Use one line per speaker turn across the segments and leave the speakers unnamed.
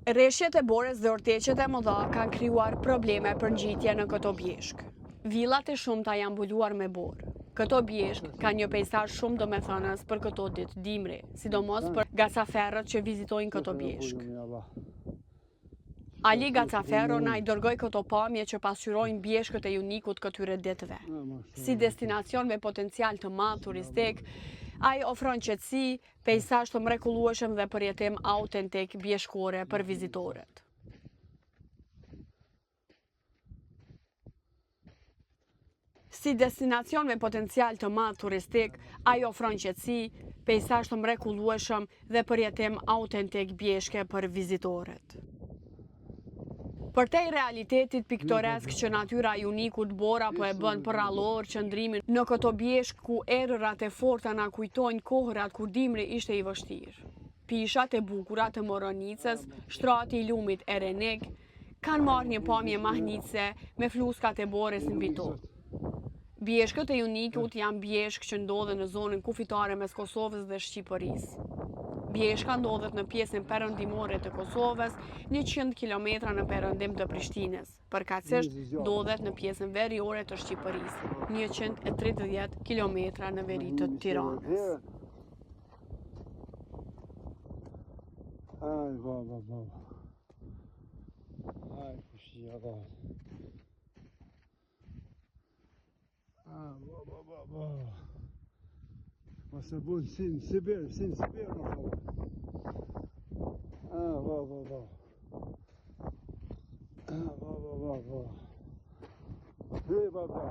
Rreshjet e borës dhe orteqet e mëdha kanë krijuar probleme për ngjitje në këto bjeshk. Villat e shumta janë mbuluar me borë. Këto bjeshk kanë një pejzazh shumë domethënës për këto ditë dimri, sidomos për gacaferët që vizitojnë këto bjeshk. Ali Gacaferro na I dërgoi këto pamje që pasqyrojnë bjeshkët e unikut këtyre ditëve. Si destinacion me potencial të madh turistik, ai ofron qetësi, pejzazh të mrekullueshëm dhe përjetim autentik bjeshkore për vizitorët. Si destinacion me potencial të madh turistik, ai ofron qetësi, pejzazh të mrekullueshëm dhe përjetim autentik bjeshke për vizitorët. Përtej realitetit piktoresk që natyra e unikut bora po e bën përrallor qëndrimin në këto bjeshk ku erërat e forta na kujtojnë kohërat kur dimri ishte I vështirë. Pishat e bukura të Moronicës, shtrati I lumit Erenik, kanë marrë një pamje mahnitse me fluskat e borës mbi to. Bjeshkët e unikut janë bjeshk që ndodhen në zonën kufitare mes Kosovës dhe Shqipërisë. Bjeshka ndodhet në pjesën perëndimore të Kosovës, 100 kilometra në perëndim të Prishtinës. Përkatësisht ndodhet në pjesën veriore të Shqipërisë, 130 kilometra në veri të Tiranës.
Aj, baba. Aj, kushia, baba. Baba. Mos e bën sin Sibir në fund. Baba. Baba. Hey, baba.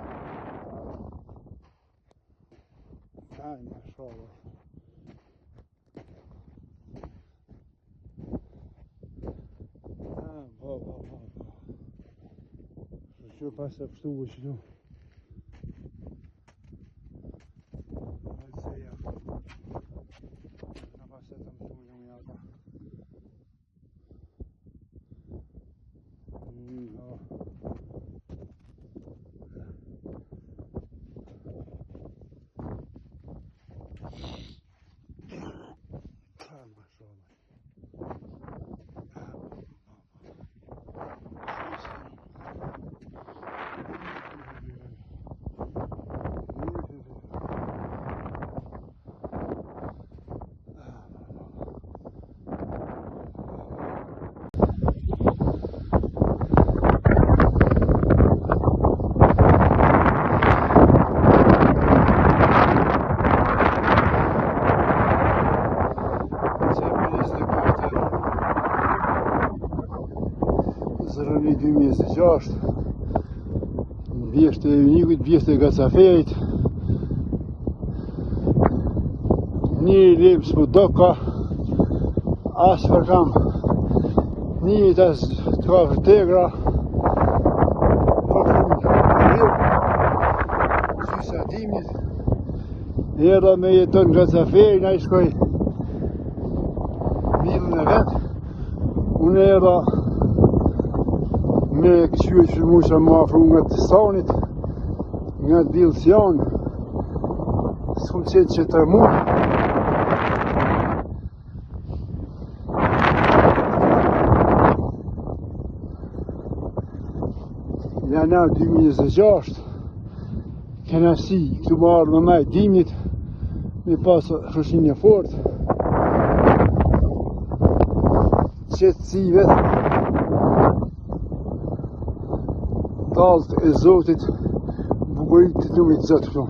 Ay, maşallah. Baba. Що паса пшту. Zërëni 2006, bjeshtë e unikut, bjeshtë e Gacaferit, një lem s'po doka, as përkam, një tas të kafër tegra, qysa dimit, era me jeton Gacaferin, a I shkoj vilën e vetë, unë era me këqyë që musha më afru nga të stanit, nga të bilës janë, s'kum qetë që të mund. Janar 2006, kena si këtu marrë me maj dimnit, me pasë shoshinje fort, qetë si vetë, Talët e Zotit, bukurit të lumit Zotë këtu.